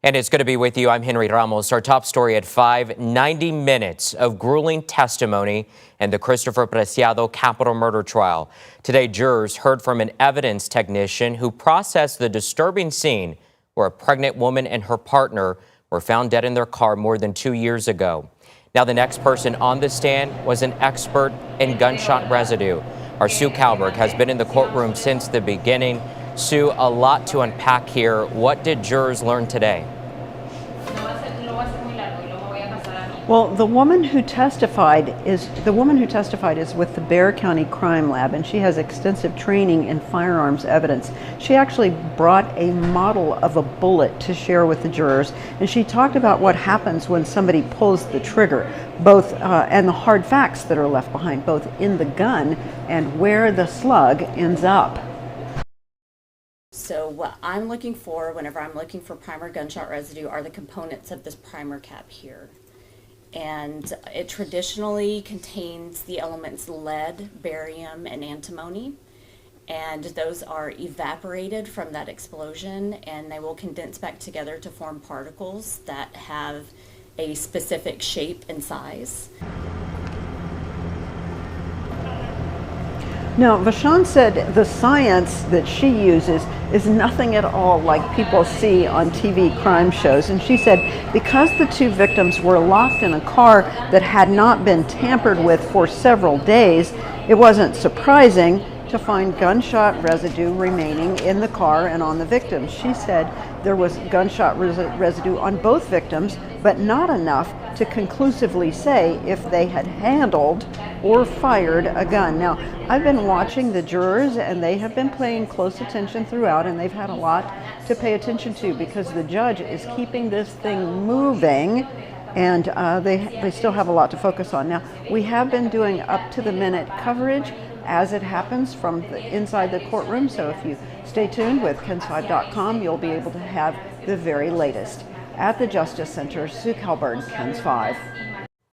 And it's good to be with you. I'm Henry Ramos. Our top story at 5, 90 minutes of grueling testimony in the Christopher Preciado capital murder trial. Today, jurors heard from an evidence technician who processed the disturbing scene where a pregnant woman and her partner were found dead in their car more than 2 years ago. Now, the next person on the stand was an expert in gunshot residue. Our Sue Kalberg has been in the courtroom since the beginning. Sue, a lot to unpack here. What did jurors learn today? Well, the woman who testified is with the Bexar County Crime Lab, and she has extensive training in firearms evidence. She actually brought a model of a bullet to share with the jurors, and she talked about what happens when somebody pulls the trigger, both and the hard facts that are left behind, both in the gun and where the slug ends up. So what I'm looking for whenever I'm looking for primer gunshot residue are the components of this primer cap here. And it traditionally contains the elements lead, barium, and antimony. And those are evaporated from that explosion, and they will condense back together to form particles that have a specific shape and size. Now, Vashon said the science that she uses is nothing at all like people see on TV crime shows. And she said because the two victims were locked in a car that had not been tampered with for several days, it wasn't surprising to find gunshot residue remaining in the car and on the victims. She said there was gunshot residue on both victims, but not enough to conclusively say if they had handled or fired a gun. Now, I've been watching the jurors, and they have been paying close attention throughout, and they've had a lot to pay attention to because the judge is keeping this thing moving, and they still have a lot to focus on. Now, we have been doing up-to-the-minute coverage as it happens from inside the courtroom, so if you stay tuned with KENS5.com, you'll be able to have the very latest. At the Justice Center, Sue Kalberg, KENS 5.